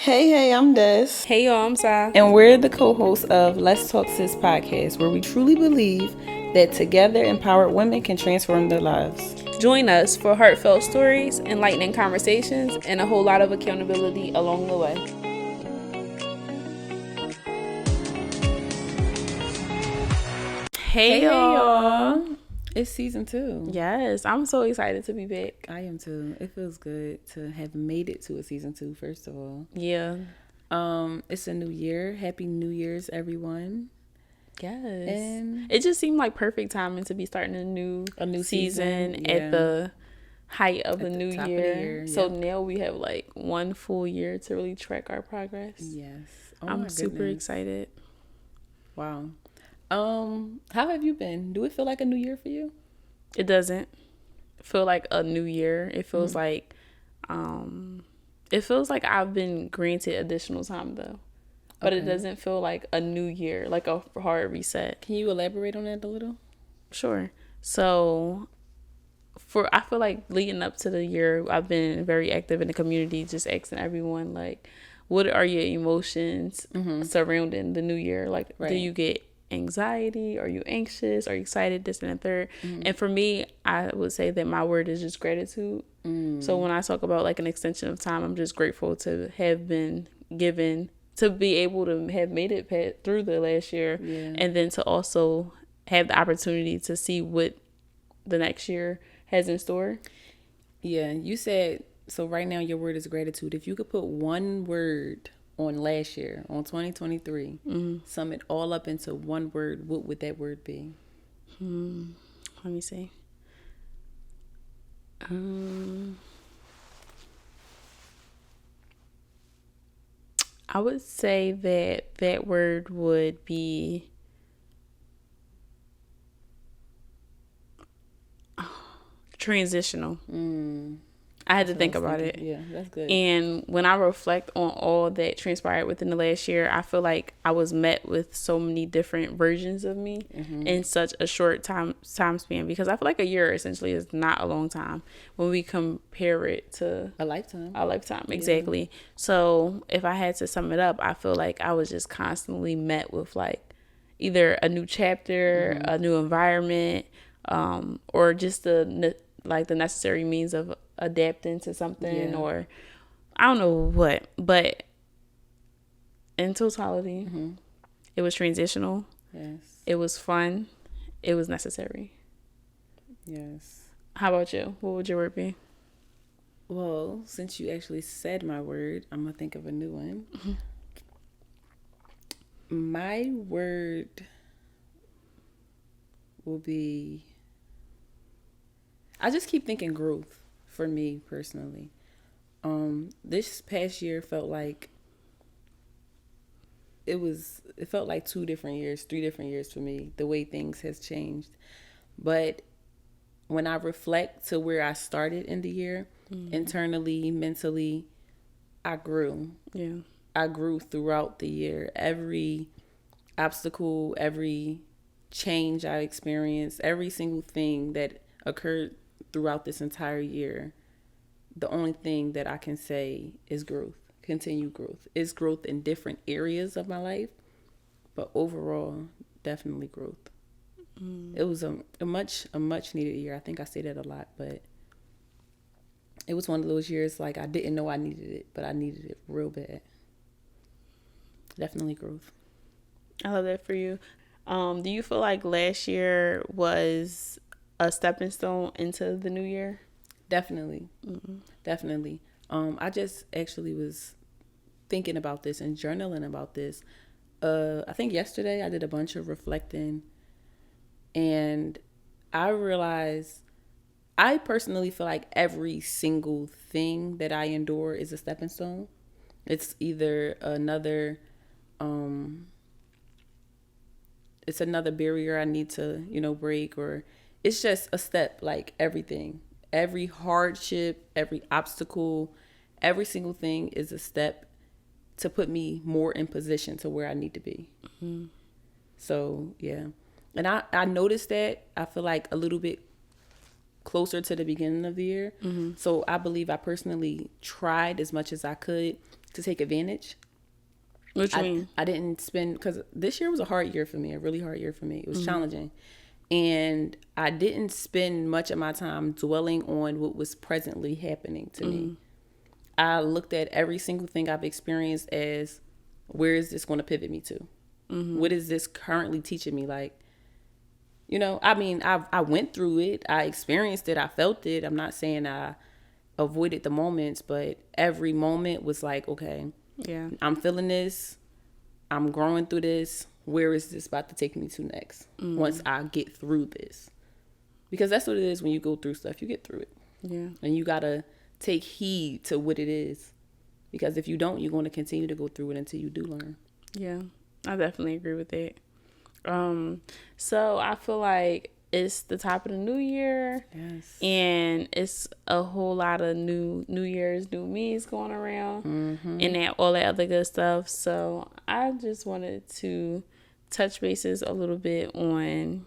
Hey, I'm Des. Hey y'all, I'm Sai. And we're the co hosts of Let's Talk Sis podcast, where we truly believe that together empowered women can transform their lives. Join us for heartfelt stories, enlightening conversations, and a whole lot of accountability along the way. Hey y'all. It's season 2. Yes, I'm so excited to be back. I am too. It feels good to have made it to a season 2, first of all. Yeah. It's a new year. Happy New Year's, everyone. Yes. And it just seemed like perfect timing to be starting a new season yeah. at the height of the new year. So now we have like one full year to really track our progress. Yes. I'm super excited. Wow. How have you been? Do it feel like a new year for you? It doesn't feel like a new year. It feels like I've been granted additional time though. But it doesn't feel like a new year, like a hard reset. Can you elaborate on that a little? Sure. So I feel like leading up to the year, I've been very active in the community, just asking everyone like, what are your emotions surrounding the new year? Like, do you get anxiety? Are you anxious? Are you excited? This and the third. And for me, I would say that my word is just gratitude. So when I talk about like an extension of time, I'm just grateful to have been given, to be able to have made it through the last year, and then to also have the opportunity to see what the next year has in store. Yeah, you said, so right now your word is gratitude. If you could put one word on last year, on 2023, sum it all up into one word, what would that word be? Let me see. I would say that word would be transitional. I had to think about it. Yeah, that's good. And when I reflect on all that transpired within the last year, I feel like I was met with so many different versions of me in such a short time span, because I feel like a year essentially is not a long time when we compare it to a lifetime. Exactly. Yeah. So if I had to sum it up, I feel like I was just constantly met with like either a new chapter, a new environment, or just the necessary means of adapting to something, or I don't know what, but in totality, it was transitional. Yes. It was fun. It was necessary. Yes. How about you? What would your word be? Well, since you actually said my word, I'm going to think of a new one. My word will be, I just keep thinking growth for me personally. This past year felt like it felt like 2 different years, 3 different years for me, the way things has changed. But when I reflect to where I started in the year, internally, mentally, I grew. Yeah. I grew throughout the year. Every obstacle, every change I experienced, every single thing that occurred throughout this entire year, the only thing that I can say is growth, continued growth. It's growth in different areas of my life, but overall, definitely growth. It was a much needed year. I think I say that a lot, but it was one of those years like I didn't know I needed it, but I needed it real bad. Definitely growth. I love that for you. Do you feel like last year was a stepping stone into the new year? Definitely. Definitely. I just actually was thinking about this and journaling about this. I think yesterday I did a bunch of reflecting, and I realized I personally feel like every single thing that I endure is a stepping stone. It's either another it's another barrier I need to, break, or it's just a step. Like everything, every hardship, every obstacle, every single thing is a step to put me more in position to where I need to be. So, yeah. And I noticed that, I feel like a little bit closer to the beginning of the year. So I believe I personally tried as much as I could to take advantage. What you mean? I didn't spend, because this year was a hard year for me, a really hard year for me. It was challenging. And I didn't spend much of my time dwelling on what was presently happening to me. I looked at every single thing I've experienced as, where is this going to pivot me to? What is this currently teaching me? Like, you know, I mean, I went through it. I experienced it. I felt it. I'm not saying I avoided the moments, but every moment was like, okay, Yeah. I'm feeling this. I'm growing through this. Where is this about to take me to next? Once I get through this. Because that's what it is when you go through stuff. You get through it. Yeah. And you got to take heed to what it is. Because if you don't, you're going to continue to go through it until you do learn. Yeah. I definitely agree with that. So I feel like it's the top of the new year. Yes. And it's a whole lot of new year's, new me's going around and all that other good stuff. So I just wanted to touch bases a little bit on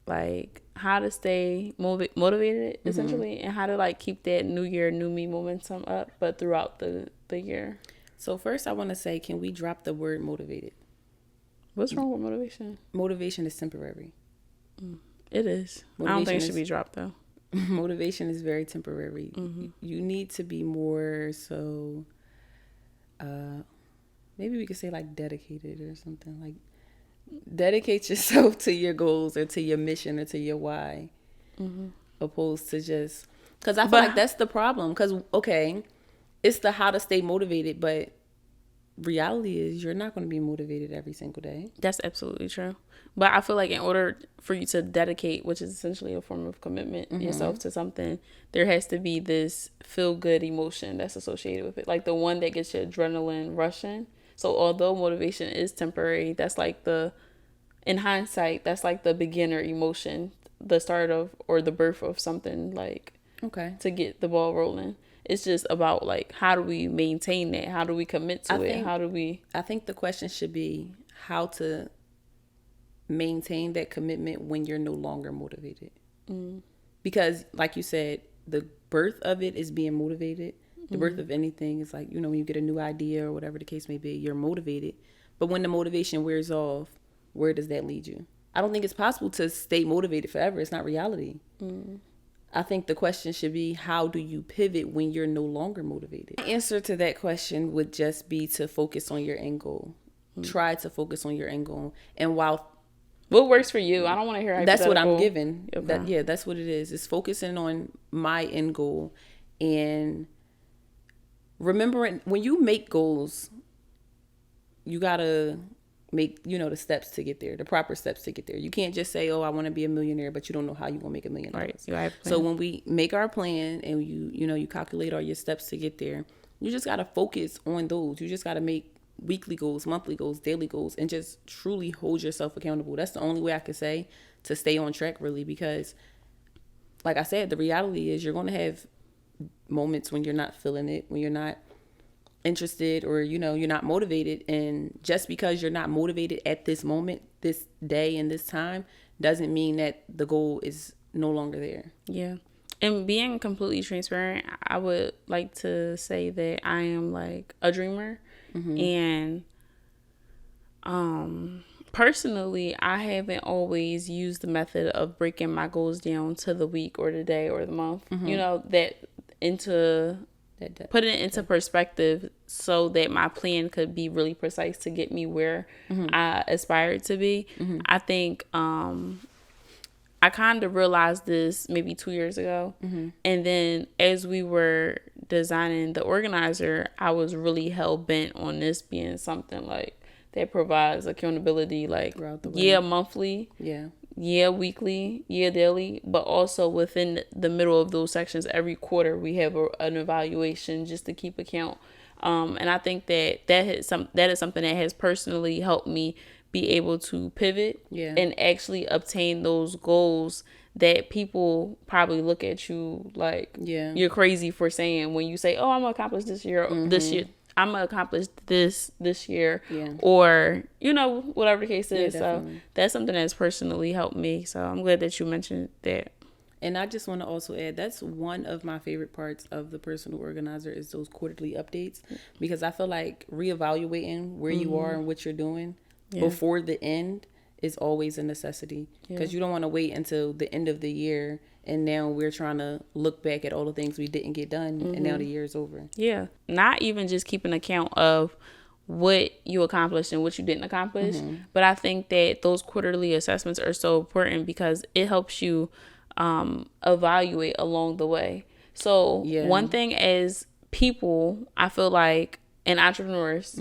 like how to stay motivated essentially, and how to like keep that new year, new me momentum up, but throughout the year. So first I want to say, can we drop the word motivated? What's wrong with motivation? Motivation is temporary. It is. I don't think it should be dropped though. Motivation is very temporary. You need to be more so, maybe we could say like dedicated or something. Like dedicate yourself to your goals or to your mission or to your why, opposed to just, because I feel like that's the problem. Because okay, it's the how to stay motivated, but reality is you're not going to be motivated every single day. That's absolutely true. But I feel like in order for you to dedicate, which is essentially a form of commitment yourself to something, there has to be this feel good emotion that's associated with it. Like the one that gets your adrenaline rushing. So although motivation is temporary, that's like in hindsight, that's like the beginner emotion, the start of or the birth of something, like to get the ball rolling. It's just about like, how do we maintain that? How do we commit to it? How do we? I think the question should be how to maintain that commitment when you're no longer motivated. Because like you said, the birth of it is being motivated. The birth of anything is like, you know, when you get a new idea or whatever the case may be, you're motivated. But when the motivation wears off, where does that lead you? I don't think it's possible to stay motivated forever. It's not reality. I think the question should be, how do you pivot when you're no longer motivated? The answer to that question would just be to focus on your end goal. Try to focus on your end goal. And while... What works for you? I don't want to hear that's what I'm giving. Okay. That's what it is. It's focusing on my end goal. And remembering, when you make goals, you got to make, you know, the steps to get there, the proper steps to get there. You can't just say, oh, I want to be a millionaire, but you don't know how you're going to make $1 million. Right. So when we make our plan and you calculate all your steps to get there, you just got to focus on those. You just got to make weekly goals, monthly goals, daily goals, and just truly hold yourself accountable. That's the only way I could say to stay on track, really, because like I said, the reality is you're going to have moments when you're not feeling it, when you're not interested, or you're not motivated. And just because you're not motivated at this moment, this day and this time, doesn't mean that the goal is no longer there. Yeah. And being completely transparent, I would like to say that I am like a dreamer. And personally, I haven't always used the method of breaking my goals down to the week or the day or the month, putting it into perspective so that my plan could be really precise to get me where I aspired to be. I think I kind of realized this maybe 2 years ago. And then as we were designing the organizer, I was really hell bent on this being something like that provides accountability, like monthly, weekly, daily, but also within the middle of those sections, every quarter we have an evaluation just to keep account. And I think that is something that has personally helped me be able to pivot and actually obtain those goals that people probably look at you like you're crazy for saying when you say, oh, I'm gonna accomplish this year, I'm gonna accomplish this year, or whatever the case is. So that's something that's personally helped me. So I'm glad that you mentioned that. And I just want to also add, that's one of my favorite parts of the personal organizer is those quarterly updates, because I feel like reevaluating where you are and what you're doing before the end is always a necessity, because you don't want to wait until the end of the year and now we're trying to look back at all the things we didn't get done and now the year's over. Yeah. Not even just keeping account of what you accomplished and what you didn't accomplish, but I think that those quarterly assessments are so important because it helps you evaluate along the way. So one thing as people, I feel like, and entrepreneurs,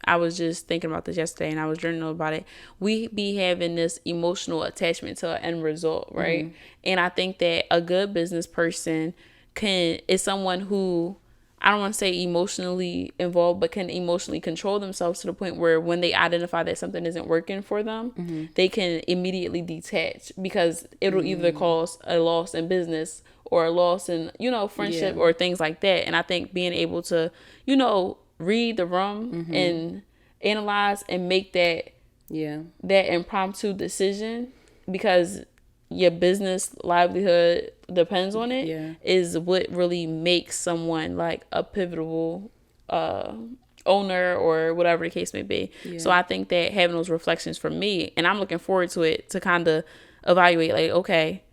I was just thinking about this yesterday and I was journaling about it. We be having this emotional attachment to an end result, right? And I think that a good business person is someone who, I don't want to say emotionally involved, but can emotionally control themselves to the point where when they identify that something isn't working for them, they can immediately detach, because it'll either cause a loss in business or a loss in, friendship or things like that. And I think being able to, read the room and analyze and make that impromptu decision, because your business livelihood depends on it, is what really makes someone like a pivotal owner or whatever the case may be. So I think that having those reflections for me, and I'm looking forward to it, to kind of evaluate, like, okay,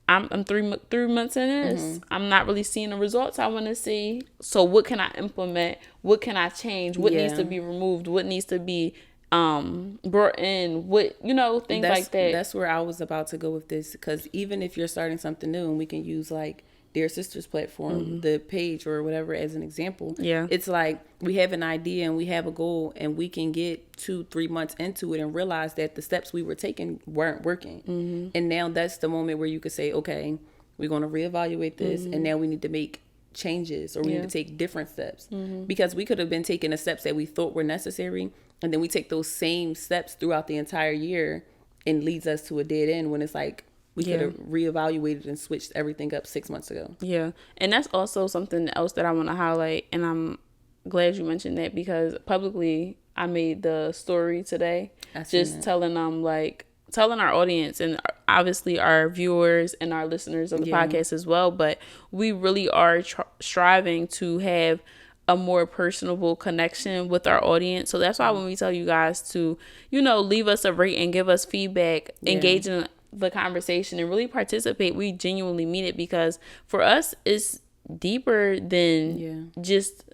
I'm 3 months in this. I'm not really seeing the results I want to see. So what can I implement? What can I change? What needs to be removed? What needs to be brought in? What, things like that. That's where I was about to go with this, because even if you're starting something new, and we can use like Dear Sisters platform, the page or whatever as an example. It's like we have an idea and we have a goal, and we can get 2-3 months into it and realize that the steps we were taking weren't working. And now that's the moment where you could say, okay, we're going to reevaluate this, and now we need to make changes, or we need to take different steps, because we could have been taking the steps that we thought were necessary, and then we take those same steps throughout the entire year and leads us to a dead end, when it's like we could have reevaluated and switched everything up 6 months ago. Yeah. And that's also something else that I want to highlight. And I'm glad you mentioned that, because publicly I made the story today, just telling them, like, telling our audience and obviously our viewers and our listeners of the podcast as well. But we really are striving to have a more personable connection with our audience. So that's why when we tell you guys to, leave us a rate and give us feedback, engage in the conversation and really participate, we genuinely mean it, because for us it's deeper than just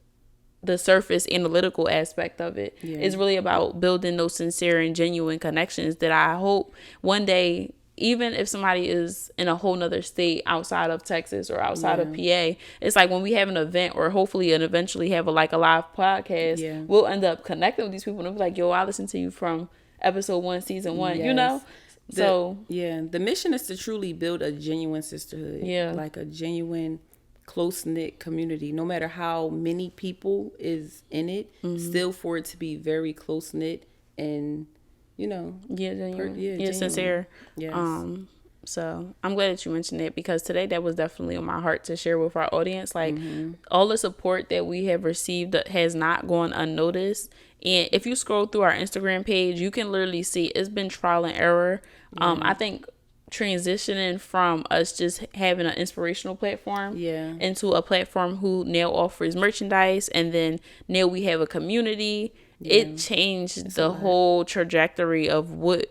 the surface analytical aspect of it. It's really about building those sincere and genuine connections that I hope one day, even if somebody is in a whole nother state outside of Texas or outside of PA, it's like when we have an event, or hopefully and eventually have a live podcast, we'll end up connecting with these people and they'll be like, yo, I listened to you from episode 1, season 1, the mission is to truly build a genuine sisterhood, like a genuine close-knit community, no matter how many people is in it, still for it to be very close-knit and genuine. Sincere. So I'm glad that you mentioned that, because today that was definitely on my heart to share with our audience. Like all the support that we have received has not gone unnoticed. And if you scroll through our Instagram page, you can literally see it's been trial and error. I think transitioning from us just having an inspirational platform into a platform who now offers merchandise, and then now we have a community. It changed the whole trajectory of what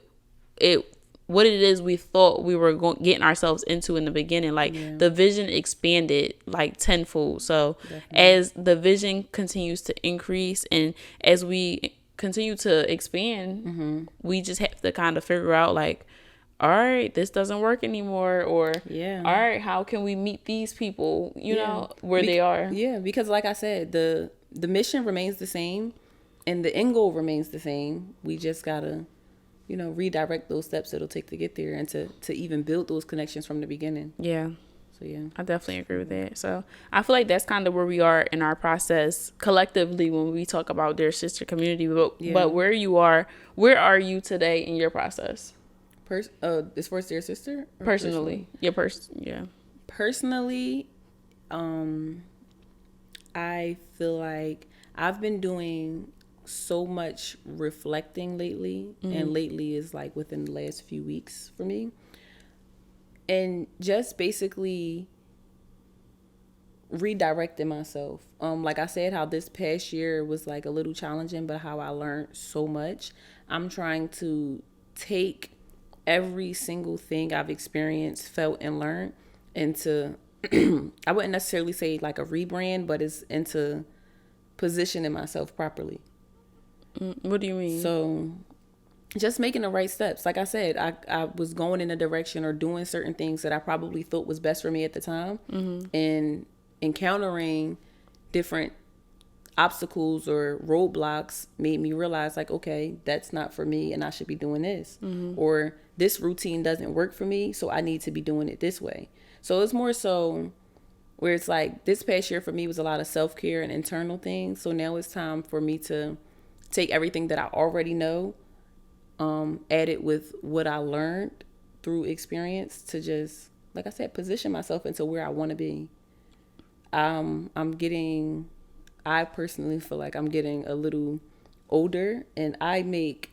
it is we thought we were getting ourselves into in the beginning. Like the vision expanded like tenfold. So as the vision continues to increase and as we continue to expand, we just have to kind of figure out, like, all right, this doesn't work anymore, or all right, how can we meet these people, where they are? Because like I said, the mission remains the same and the end goal remains the same. We just gotta redirect those steps it'll take to get there, and to even build those connections from the beginning. So I definitely agree with that. So I feel like that's kind of where we are in our process collectively when we talk about Dear Sister community. But where are you today in your process? As far as Dear Sister? Personally. Personally, I feel like I've been doing so much reflecting lately, and lately is like within the last few weeks for me. And just basically redirecting myself. Like I said, how this past year was like a little challenging, but how I learned so much. I'm trying to take every single thing I've experienced, felt, and learned into I wouldn't necessarily say like a rebrand, but it's into positioning myself properly. What do you mean? So just making the right steps. Like I said, I was going in a direction or doing certain things that I probably thought was best for me at the time. And encountering different obstacles or roadblocks made me realize like, okay, that's not for me and I should be doing this. Or this routine doesn't work for me, so I need to be doing it this way. So it's more so where it's like this past year for me was a lot of self-care and internal things. So now it's time for me to take everything that I already know, add it with what I learned through experience to just, like I said, position myself into where I want to be. I personally feel like I'm getting a little older, and I make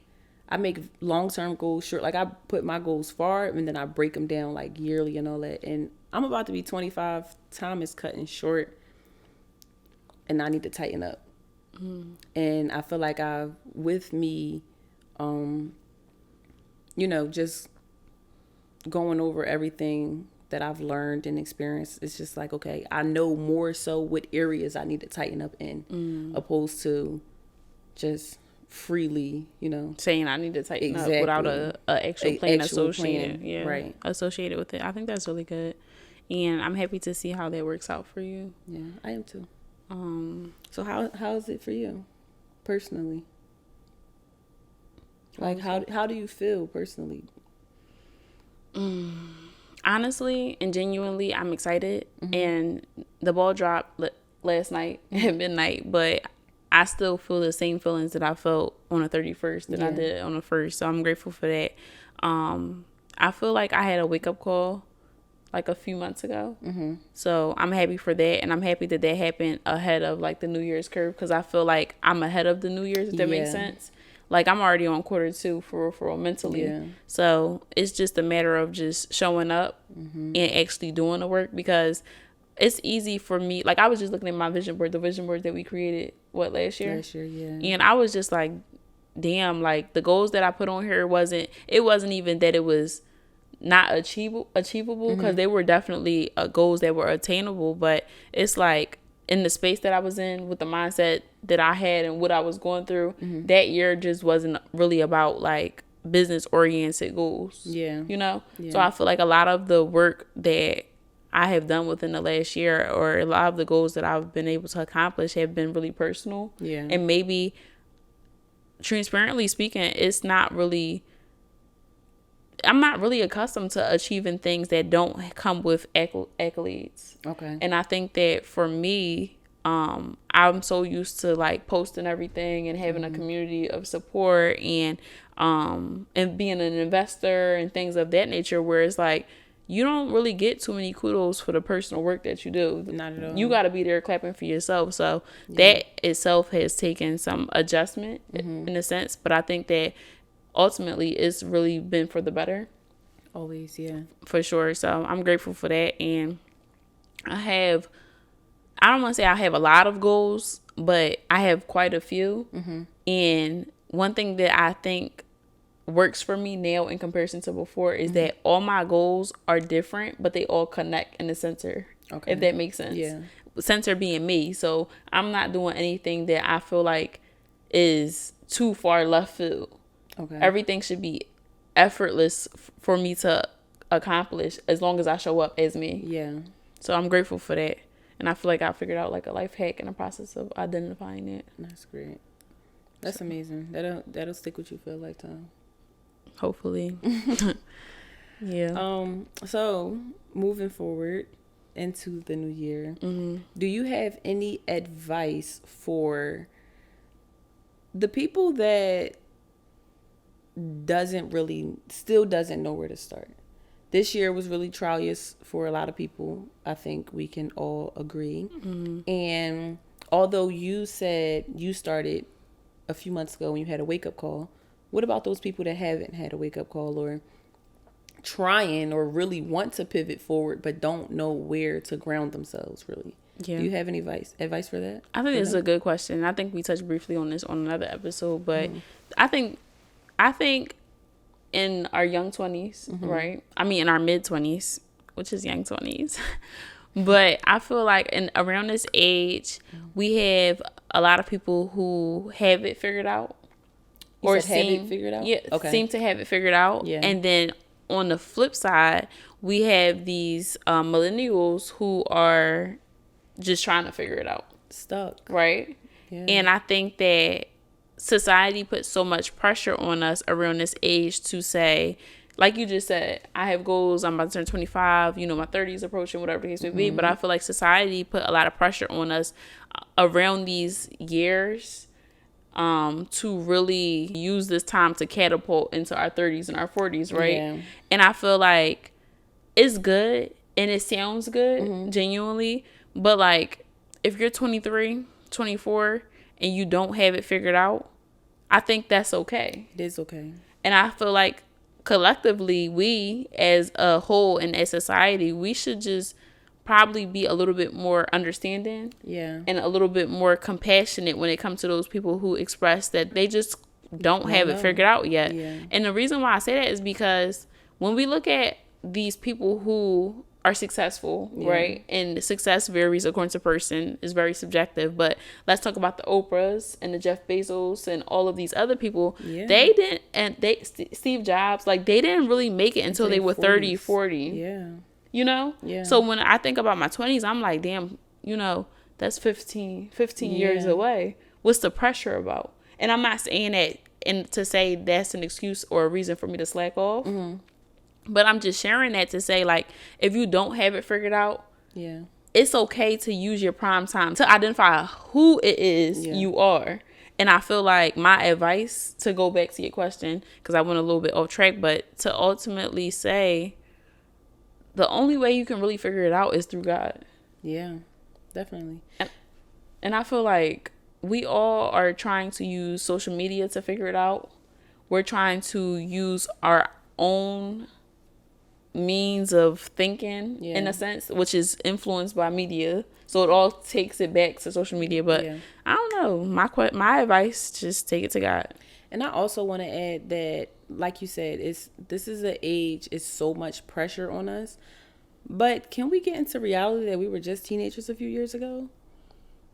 long-term goals short. Like I put my goals far and then I break them down like yearly and all that. And I'm about to be 25. Time is cutting short and I need to tighten up. And I feel like with me, just going over everything that I've learned and experienced, it's just like, okay, I know more so what areas I need to tighten up in, opposed to just freely, saying I need to tighten up without a actual plan associated. Yeah, right. Associated with it. I think that's really good. And I'm happy to see how that works out for you. Yeah, I am too. So how is it for you personally? Like how do you feel personally? Honestly and genuinely, I'm excited. And the ball dropped last night at midnight, but I still feel the same feelings that I felt on the 31st that I did on the 1st. So I'm grateful for that. I feel like I had a wake-up call like a few months ago. So I'm happy for that. And I'm happy that happened ahead of like the New Year's curve, because I feel like I'm ahead of the New Year's, if that makes sense. Like I'm already on quarter 2 for mentally. Yeah. So it's just a matter of just showing up and actually doing the work, because it's easy for me. Like I was just looking at my vision board, the vision board that we created, last year? Last year, yeah. And I was just like, damn, like the goals that I put on here wasn't even that it was not achievable, because they were definitely goals that were attainable, but it's like in the space that I was in with the mindset that I had and what I was going through, that year just wasn't really about like business oriented goals. Yeah. Yeah. So I feel like a lot of the work that I have done within the last year, or a lot of the goals that I've been able to accomplish, have been really personal. Yeah. And maybe, transparently speaking, I'm not really accustomed to achieving things that don't come with accolades. Okay. And I think that for me, I'm so used to like posting everything and having a community of support and being an investor and things of that nature, where it's like, you don't really get too many kudos for the personal work that you do. Not at all. You got to be there clapping for yourself. So that itself has taken some adjustment in a sense. But I think that ultimately it's really been for the better. Always, yeah. For sure. So I'm grateful for that. And I don't want to say I have a lot of goals, but I have quite a few. And one thing that I think works for me now in comparison to before is that all my goals are different, but they all connect in the center. Okay. If that makes sense. Yeah. Center being me. So I'm not doing anything that I feel like is too far left field. Okay. Everything should be effortless for me to accomplish as long as I show up as me. Yeah. So I'm grateful for that. And I feel like I figured out like a life hack in the process of identifying it. That's great. That's amazing. That'll stick with you for a lifetime. Hopefully. Yeah. So moving forward into the new year, do you have any advice for the people that still doesn't know where to start? This year was really trialous for a lot of people. I think we can all agree. And although you said you started a few months ago when you had a wake-up call, what about those people that haven't had a wake-up call, or trying or really want to pivot forward, but don't know where to ground themselves really. Yeah. Do you have any advice for that? I think this is a good question. I think we touched briefly on this on another episode, but I think in our young 20s, right? I mean, in our mid 20s, which is young 20s. But I feel like around this age, we have a lot of people who have it figured out. Or seem have it figured out? Yeah, okay. Seem to have it figured out. Yeah. And then on the flip side, we have these millennials who are just trying to figure it out. Stuck. Right? Yeah. And I think that society puts so much pressure on us around this age to say, like you just said, I have goals, I'm about to turn 25, my 30s approaching, whatever the case may be. But I feel like society put a lot of pressure on us around these years to really use this time to catapult into our 30s and our 40s, right? Yeah. And I feel like it's good and it sounds good, genuinely. But like, if you're 23, 24, and you don't have it figured out, I think that's okay. It is okay. And I feel like collectively, we as a whole and as society, we should just probably be a little bit more understanding, and a little bit more compassionate when it comes to those people who express that they just don't have it figured out yet. Yeah. And the reason why I say that is because when we look at these people who are successful, right? And success varies according to person, is very subjective. But let's talk about the Oprahs and the Jeff Bezos and all of these other people. Yeah. They didn't, and Steve Jobs, like they didn't really make it until they were 30, 40. Yeah. Yeah. So when I think about my 20s, I'm like, damn, that's 15 years away. What's the pressure about? And I'm not saying that and to say that's an excuse or a reason for me to slack off. But I'm just sharing that to say, like, if you don't have it figured out, it's okay to use your prime time to identify who it is you are. And I feel like my advice, to go back to your question, because I went a little bit off track, but to ultimately say, the only way you can really figure it out is through God. Yeah, definitely. And I feel like we all are trying to use social media to figure it out. We're trying to use our own means of thinking, in a sense, which is influenced by media. So it all takes it back to social media. But I don't know. My advice, just take it to God. And I also want to add that, like you said, this is an age, it's so much pressure on us. But can we get into reality that we were just teenagers a few years ago?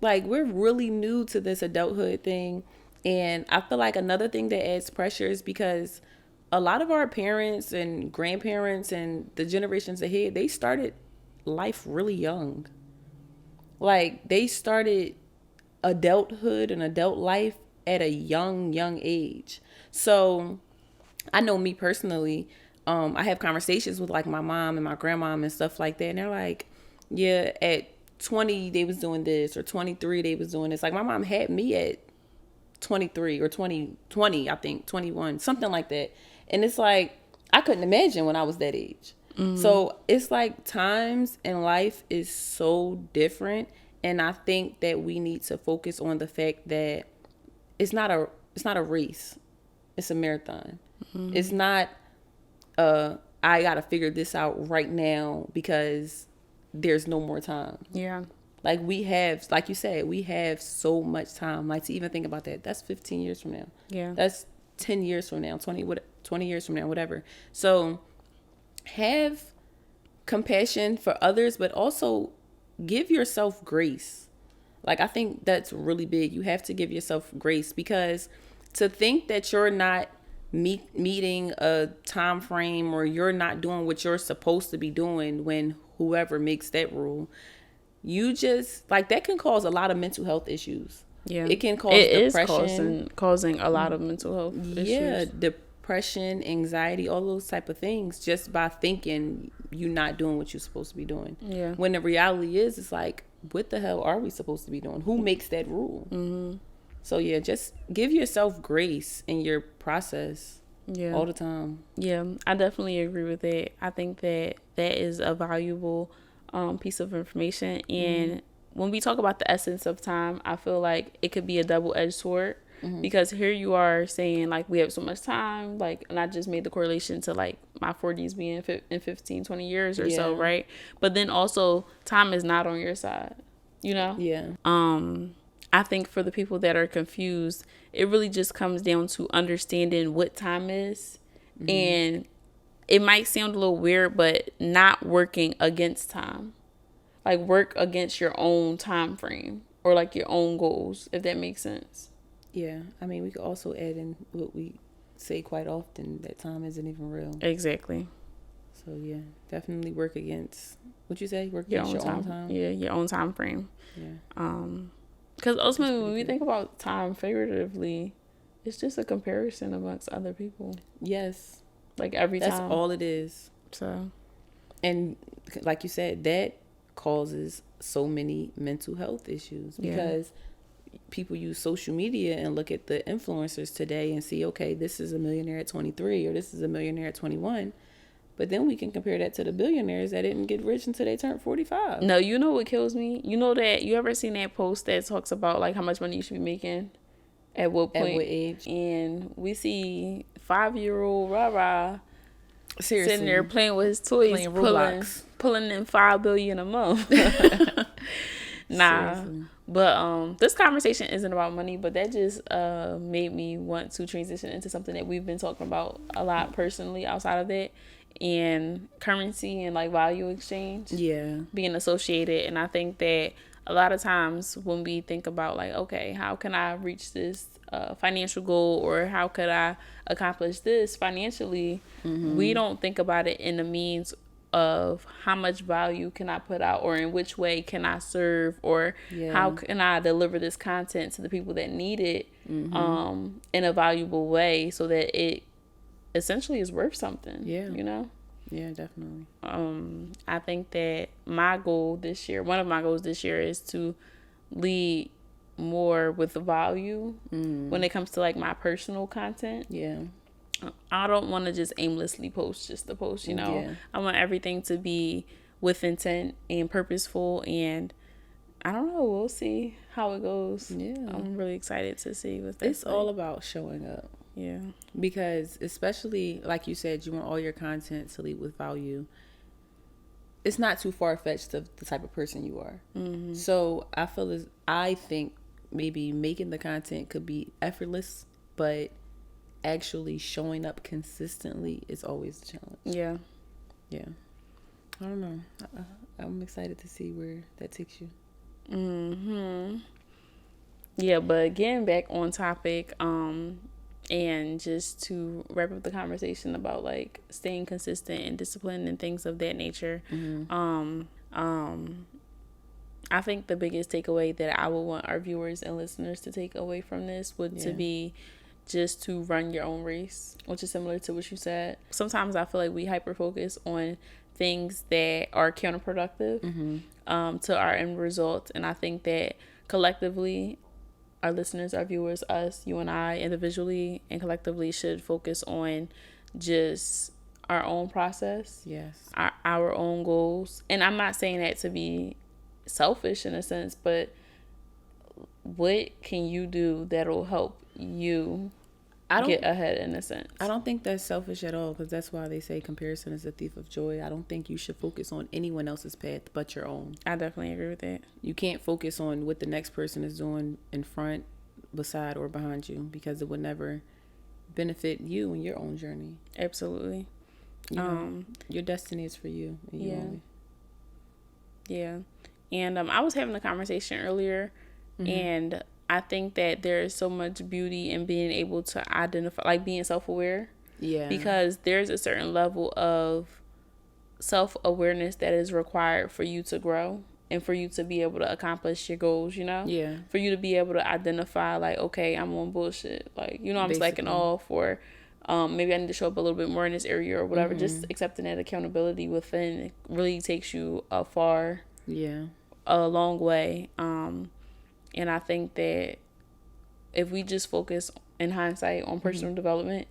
Like, we're really new to this adulthood thing. And I feel like another thing that adds pressure is because a lot of our parents and grandparents and the generations ahead, they started life really young. Like, they started adulthood and adult life at a young age. So I know me personally, I have conversations with like my mom and my grandmom and stuff like that. And they're like, yeah, at 20, they was doing this, or 23, they was doing this. Like, my mom had me at 23 or 20, I think 21, something like that. And it's like, I couldn't imagine when I was that age. So it's like times in life is so different. And I think that we need to focus on the fact that it's not a race. It's a marathon. It's not, I got to figure this out right now because there's no more time. Yeah. Like, we have, like you said, we have so much time. Like, to even think about that, that's 15 years from now. Yeah. That's 10 years from now, 20 years from now, whatever. So have compassion for others, but also give yourself grace. Like, I think that's really big. You have to give yourself grace, because to think that you're not meeting a time frame, or you're not doing what you're supposed to be doing when whoever makes that rule, you just, like, that can cause a lot of mental health issues. Yeah. It can cause depression. It is causing a lot of mental health issues. Yeah, depression, anxiety, all those type of things, just by thinking you're not doing what you're supposed to be doing. Yeah. When the reality is, it's like, what the hell are we supposed to be doing? Who makes that rule? So yeah, just give yourself grace in your process. All the time. Yeah, I definitely agree with that. I think that is a valuable piece of information. And when we talk about the essence of time, I feel like it could be a double-edged sword, Because here you are saying, like, we have so much time, like, and I just made the correlation to, like, my 40s being in 15, 20 years or so, right? But then also, time is not on your side, you know? Yeah. I think for the people that are confused, it really just comes down to understanding what time is. And it might sound a little weird, but not working against time. Like, work against your own time frame or, like, your own goals, if that makes sense. Yeah. I mean, we could also add in what we say quite often, that time isn't even real. Exactly. So, yeah, definitely work against, what you say? Work Your against own your own time. time? Yeah, your own time frame. Yeah. Because ultimately, when we think about time figuratively, it's just a comparison amongst other people. Yes. Like, every That's time. all it is. So. And like you said, that causes so many mental health issues because people use social media and look at the influencers today and see, okay, this is a millionaire at 23 or this is a millionaire at 21. But then we can compare that to the billionaires that didn't get rich until they turned 45. No, you know what kills me? You know that, you ever seen that post that talks about, like, how much money you should be making at what point? At what age? And we see 5-year-old Rara Seriously. sitting there playing with his toys, pulling in $5 billion a month. Nah. Seriously. But this conversation isn't about money, but that just made me want to transition into something that we've been talking about a lot personally outside of that, and currency and, like, value exchange. Yeah. Being associated. And I think that a lot of times when we think about, like, okay, how can I reach this financial goal, or how could I accomplish this financially, we don't think about it in the means of how much value can I put out, or in which way can I serve, or how can I deliver this content to the people that need it in a valuable way, so that it essentially is worth something. You know? Yeah, definitely. I think that one of my goals this year is to lead more with value when it comes to, like, my personal content. Yeah. I don't want to just aimlessly post just to post, you know. Yeah. I want everything to be with intent and purposeful, and I don't know, we'll see how it goes. Yeah. I'm really excited to see what that's It's all about showing up. Yeah. Because especially, like you said, you want all your content to lead with value. It's not too far-fetched of the type of person you are. So I think maybe making the content could be effortless, but actually showing up consistently is always a challenge. Yeah. Yeah. I don't know. I'm excited to see where that takes you. Yeah, but getting back on topic, and just to wrap up the conversation about, like, staying consistent and disciplined and things of that nature. I think the biggest takeaway that I would want our viewers and listeners to take away from this would to be just to run your own race, which is similar to what you said. Sometimes I feel like we hyper focus on things that are counterproductive to our end result, and I think that collectively, our listeners, our viewers, us, you and I, individually and collectively, should focus on just our own process. Yes. Our own goals. And I'm not saying that to be selfish in a sense, but what can you do that'll help you get ahead in a sense? I don't think that's selfish at all, because that's why they say comparison is a thief of joy. I don't think you should focus on anyone else's path but your own. I definitely agree with that. You can't focus on what the next person is doing in front, beside, or behind you, because it would never benefit you in your own journey. Absolutely. Your destiny is for you. Yeah. And I was having a conversation earlier, and I think that there is so much beauty in being able to identify, like, being self-aware. Yeah. Because there's a certain level of self-awareness that is required for you to grow and for you to be able to accomplish your goals, you know? Yeah. For you to be able to identify, like, okay, I'm on bullshit. Like, you know, I'm slacking off, or maybe I need to show up a little bit more in this area or whatever. Just accepting that accountability within really takes you a long way. And I think that if we just focus in hindsight on personal development,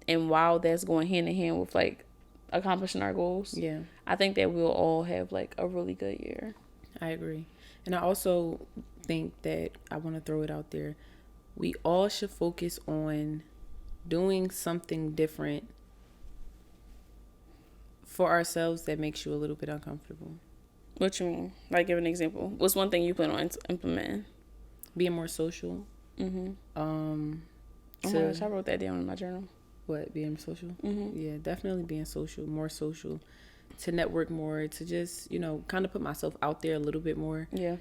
and while that's going hand in hand with, like, accomplishing our goals, I think that we'll all have, like, a really good year. I agree. And I also think that I want to throw it out there. we all should focus on doing something different for ourselves that makes you a little bit uncomfortable. What you mean? Like, give an example. What's one thing you plan on implementing? Being more social. Oh my gosh, I wrote that down in my journal. What, being social? Yeah, definitely being social, more social, to network more, to just, kind of put myself out there a little bit more. Yeah.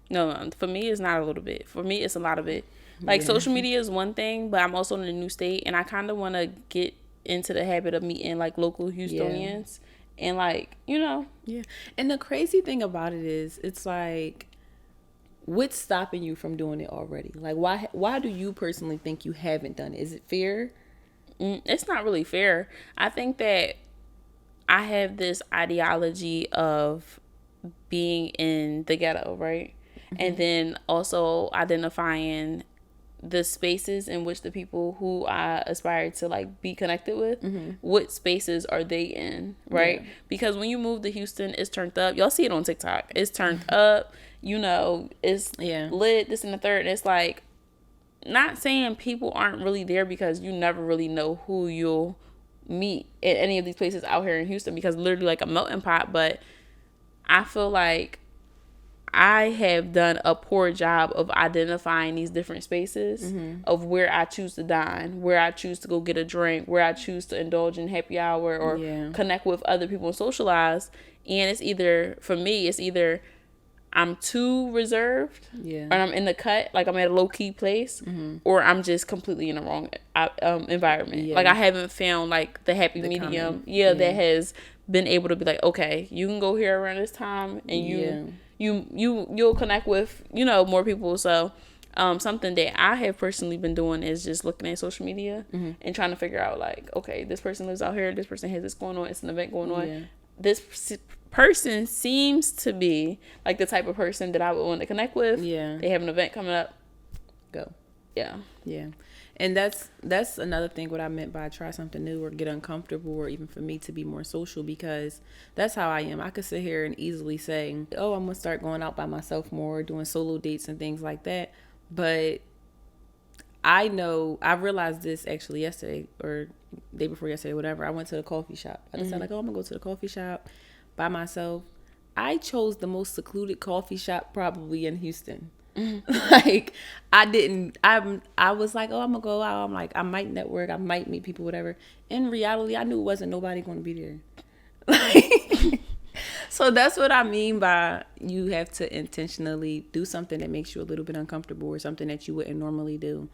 No, for me, it's not a little bit. For me, it's a lot of it. Like, social media is one thing, but I'm also in a new state, and I kind of want to get into the habit of meeting, like, local Houstonians. And, like, Yeah. And the crazy thing about it is, it's like, what's stopping you from doing it already? Like, why do you personally think you haven't done it? Is it fear? It's not really fair. I think that I have this ideology of being in the ghetto, right? And then also identifying the spaces in which the people who I aspire to, like, be connected with, what spaces are they in, right? Because when you move to Houston, it's turned up. Y'all see it on TikTok. It's turned up. It's lit, this and the third. And it's like, not saying people aren't really there, because you never really know who you'll meet at any of these places out here in Houston, because literally like a melting pot. But I feel like I have done a poor job of identifying these different spaces of where I choose to dine, where I choose to go get a drink, where I choose to indulge in happy hour or connect with other people and socialize. And it's either I'm too reserved, and I'm in the cut, like I'm at a low key place, or I'm just completely in the wrong environment. Like, I haven't found like the happy medium, that has been able to be like, okay, you can go here around this time, and you'll connect with more people. So something that I have personally been doing is just looking at social media and trying to figure out, like, okay, this person lives out here, this person has this going on, it's an event going on, this person seems to be like the type of person that I would want to connect with. They have an event coming up, go. Yeah. And that's another thing, what I meant by try something new or get uncomfortable, or even for me to be more social, because that's how I am. I could sit here and easily say, oh, I'm gonna start going out by myself more, doing solo dates and things like that. But I realized this actually yesterday or day before yesterday, whatever. I went to the coffee shop. I decided, like, oh, I'm gonna go to the coffee shop by myself. I chose the most secluded coffee shop probably in Houston. Like, I was like, oh, I'm gonna go out. I'm like, I might network, I might meet people, whatever. In reality, I knew it wasn't nobody gonna be there. Like, so that's what I mean by you have to intentionally do something that makes you a little bit uncomfortable, or something that you wouldn't normally do,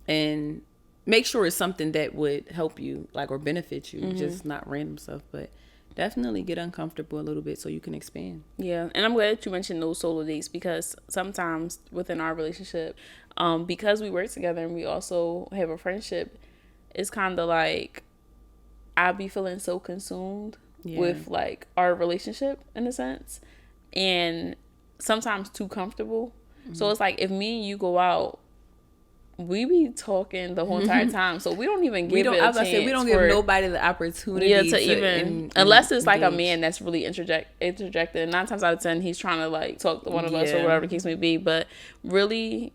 and make sure it's something that would help you, like, or benefit you, just not random stuff. But definitely get uncomfortable a little bit so you can expand. Yeah, and I'm glad that you mentioned those solo dates, because sometimes within our relationship, because we work together and we also have a friendship, it's kind of like I be feeling so consumed with, like, our relationship in a sense, and sometimes too comfortable. So it's like, if me and you go out, we be talking the whole entire time, so we don't even give it a chance. We don't give nobody the opportunity to even unless it's like a man that's really interjected. And 9 times out of 10, he's trying to, like, talk to one of us or whatever the case may be. But really,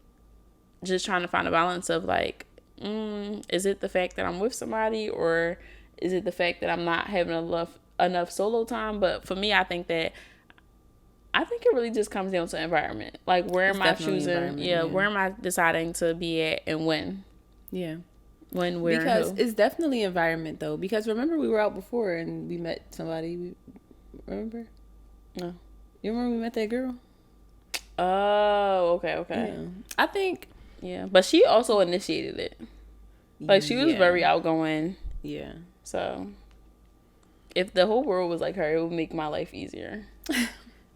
just trying to find a balance of, like, is it the fact that I'm with somebody, or is it the fact that I'm not having enough solo time? But for me, I think it really just comes down to environment. Like, where am I choosing? Where am I deciding to be at, and when? Yeah. When, where, because and who? It's definitely environment, though. Because remember, we were out before and we met somebody. Remember? No. You remember we met that girl? Oh, okay. Yeah. I think. Yeah, but she also initiated it. Like, she was very outgoing. Yeah. So, if the whole world was like her, it would make my life easier.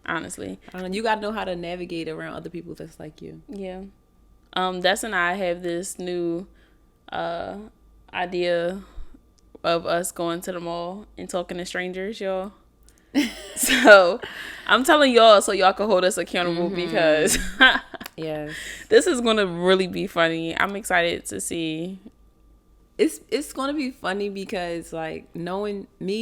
Honestly. I don't know. You got to know how to navigate around other people that's like you. Yeah. Des and I have this new idea of us going to the mall and talking to strangers, y'all. So, I'm telling y'all so y'all can hold us accountable, because yes, this is going to really be funny. I'm excited to see it's gonna be funny because like knowing me,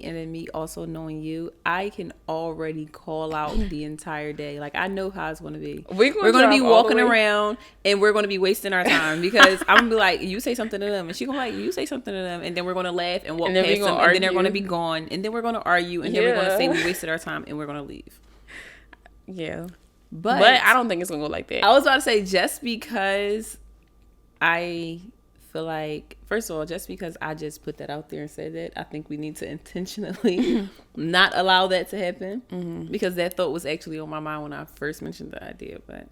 and then me also knowing you, I can already call out the entire day. Like I know how it's gonna be. We're gonna be walking around and we're gonna be wasting our time because I'm gonna be like, you say something to them, and she gonna be like, you say something to them, and then we're gonna laugh and walk past them, and then they're gonna be gone, and then we're gonna argue, and then we're gonna say we wasted our time, and we're gonna leave. Yeah, but I don't think it's gonna go like that. I was about to say, just because I feel like, first of all, just because I just put that out there and said that, I think we need to intentionally not allow that to happen, because that thought was actually on my mind when I first mentioned the idea. But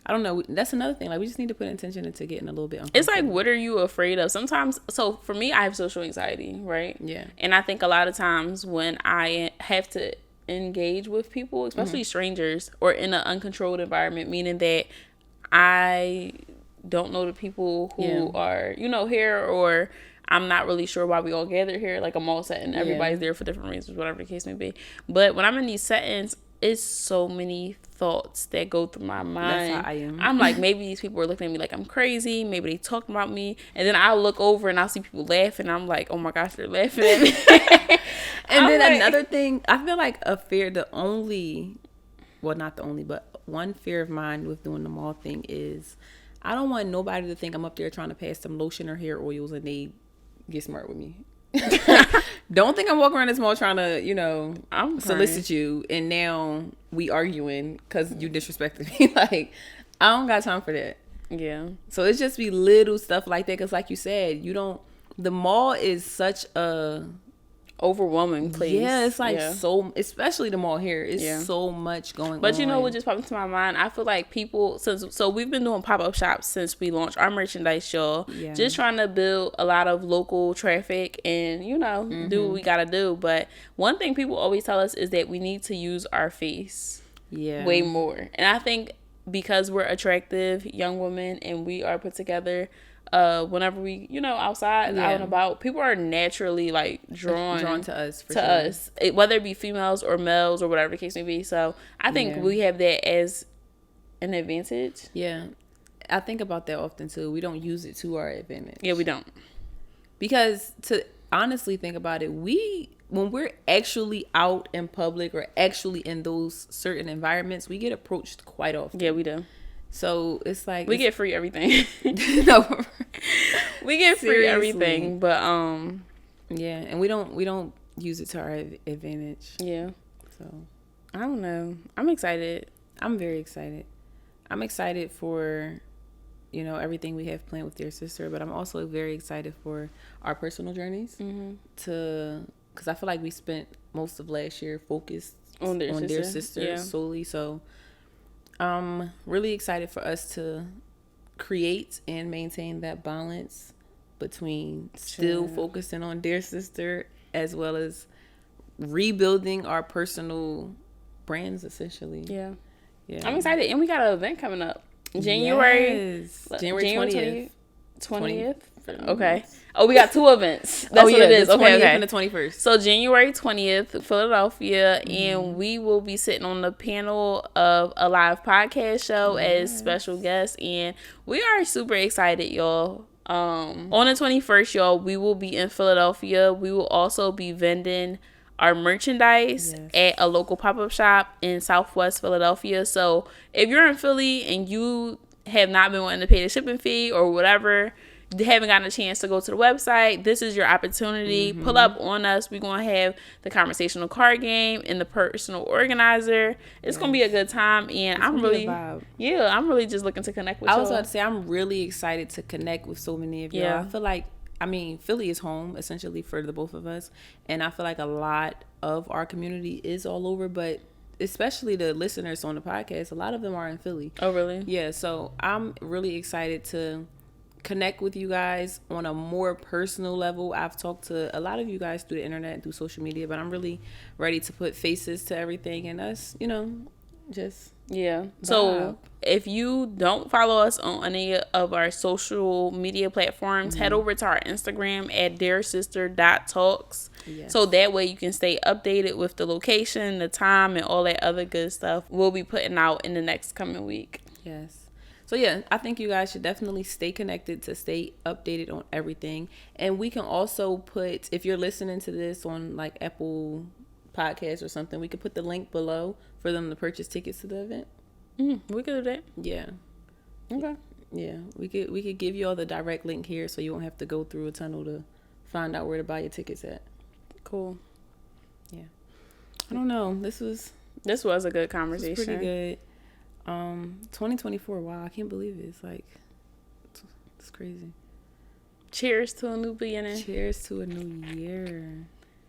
I don't know. That's another thing. Like, we just need to put intention into getting a little bit uncomfortable. It's like, what are you afraid of? Sometimes, so for me, I have social anxiety, right? Yeah. And I think a lot of times when I have to engage with people, especially strangers, or in an uncontrolled environment, meaning that I don't know the people who are, here, or I'm not really sure why we all gathered here, like a mall setting, everybody's there for different reasons, whatever the case may be. But when I'm in these settings, it's so many thoughts that go through my mind. That's how I am. I'm like, maybe these people are looking at me like I'm crazy, maybe they talking about me, and then I'll look over and I'll see people laughing, I'm like, oh my gosh, they're laughing at me. And then another thing, I feel like a fear, not the only, but one fear of mine with doing the mall thing is I don't want nobody to think I'm up there trying to pass some lotion or hair oils and they get smart with me. Don't think I'm walking around this mall trying to, solicit you, and now we arguing because you disrespected me. Like, I don't got time for that. Yeah. So it's just be little stuff like that, because like you said, the mall is such a overwhelming place. Yeah, it's like so, especially the mall here, it's so much going on. But what just popped into my mind, I feel like people, so we've been doing pop-up shops since we launched our merchandise, y'all. Just trying to build a lot of local traffic and do what we gotta do. But one thing people always tell us is that we need to use our face way more. And I think because we're attractive young women and we are put together, whenever we outside out and about, people are naturally like drawn to us whether it be females or males or whatever the case may be. So I think we have that as an advantage. I think about that often too. We don't use it to our advantage. We don't, because to honestly think about it, when we're actually out in public or actually in those certain environments, we get approached quite often. We do. So it's like we get free everything. No, we get free everything, but and we don't use it to our advantage. So I don't know. I'm excited. I'm very excited. I'm excited for everything we have planned with Dear Sister, but I'm also very excited for our personal journeys. Because I feel like we spent most of last year focused on Dear Sister solely. So I'm really excited for us to create and maintain that balance between still focusing on Dear Sister as well as rebuilding our personal brands, essentially. I'm excited. And we got an event coming up. January 20th. Okay. Oh, we got two events. That's what it is. Okay. And the 21st. So January 20th, Philadelphia, and we will be sitting on the panel of a live podcast show as special guests, and we are super excited, y'all. On the 21st, y'all, we will be in Philadelphia. We will also be vending our merchandise at a local pop-up shop in Southwest Philadelphia. So if you're in Philly and you have not been wanting to pay the shipping fee or whatever, haven't gotten a chance to go to the website, this is your opportunity. Pull up on us. We're going to have the conversational card game and the personal organizer. It's going to be a good time, and I'm really just looking to connect with y'all. I was about to say, I'm really excited to connect with so many of y'all. I feel like, Philly is home essentially for the both of us, and I feel like a lot of our community is all over, but especially the listeners on the podcast, a lot of them are in Philly. Oh, really? Yeah, so I'm really excited to connect with you guys on a more personal level. I've talked to a lot of you guys through the internet, through social media, but I'm really ready to put faces to everything and us, just vibe. So if you don't follow us on any of our social media platforms, head over to our Instagram at dearsister.talks. So that way you can stay updated with the location, the time, and all that other good stuff we'll be putting out in the next coming week. So yeah, I think you guys should definitely stay connected to stay updated on everything. And we can also put, if you're listening to this on like Apple Podcasts or something, we could put the link below for them to purchase tickets to the event. We could do that. Yeah. Okay. Yeah, we could give you all the direct link here, so you won't have to go through a tunnel to find out where to buy your tickets at. Cool. Yeah. I don't know. This was a good conversation. Pretty good. 2024. Wow, I can't believe it. It's like it's crazy. Cheers to a new beginning. Cheers to a new year.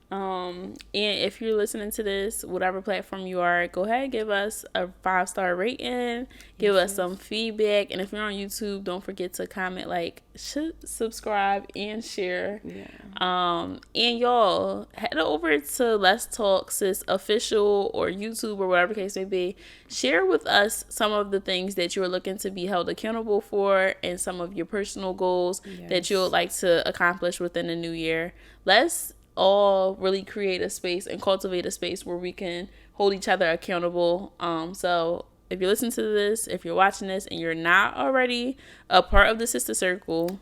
And if you're listening to this, whatever platform you are, go ahead and give us a 5-star rating. Give us some feedback. And if you're on YouTube, don't forget to comment, like, subscribe, and share. Yeah. And y'all, head over to Let's Talk Sis official or YouTube or whatever case may be. Share with us some of the things that you're looking to be held accountable for and some of your personal goals that you would like to accomplish within the new year. Let's all really create a space and cultivate a space where we can hold each other accountable. So if you're listening to this, if you're watching this and you're not already a part of the Sister Circle,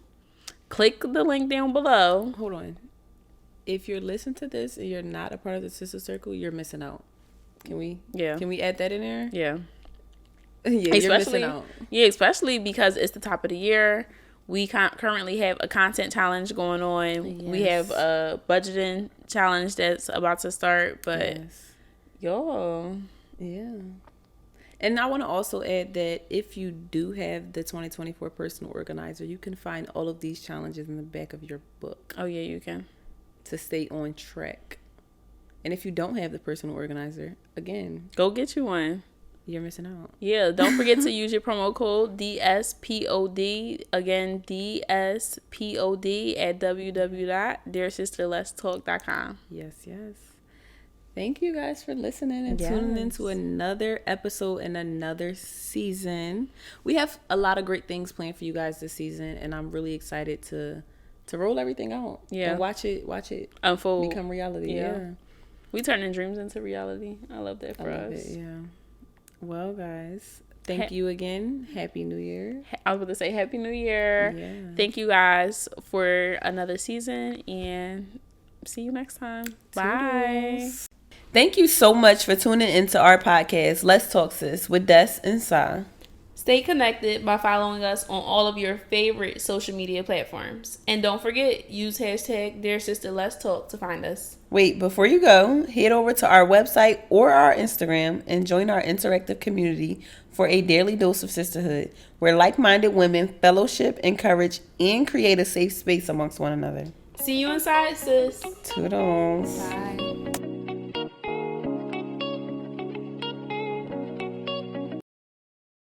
click the link down below. Hold on. If you're listening to this and you're not a part of the Sister Circle, you're missing out. Can we add that in there? Yeah. You're missing out. Yeah, especially because it's the top of the year. We currently have a content challenge going on. Yes. We have a budgeting challenge that's about to start. But, y'all. Yeah. And I want to also add that if you do have the 2024 personal organizer, you can find all of these challenges in the back of your book. Oh, yeah, you can. To stay on track. And if you don't have the personal organizer, again, go get you one. You're missing out. Yeah, don't forget to use your promo code DSPOD. Again, DSPOD at www.dearsisterletstalk.com. Yes. Thank you guys for listening and tuning into another episode and another season. We have a lot of great things planned for you guys this season, and I'm really excited to roll everything out. Yeah. And watch it unfold, become reality. Yeah. We turning dreams into reality. I love that for us. Yeah. Well, guys, thank you again. Happy New Year. I was about to say Happy New Year. Yeah. Thank you guys for another season, and see you next time. Bye. Thank you so much for tuning into our podcast, Let's Talk Sis, with Des and Sa. Stay connected by following us on all of your favorite social media platforms. And don't forget, use hashtag DearSisterLet'sTalk to find us. Wait, before you go, head over to our website or our Instagram and join our interactive community for a daily dose of sisterhood, where like-minded women fellowship, encourage, and create a safe space amongst one another. See you inside, sis. Toodles. Bye.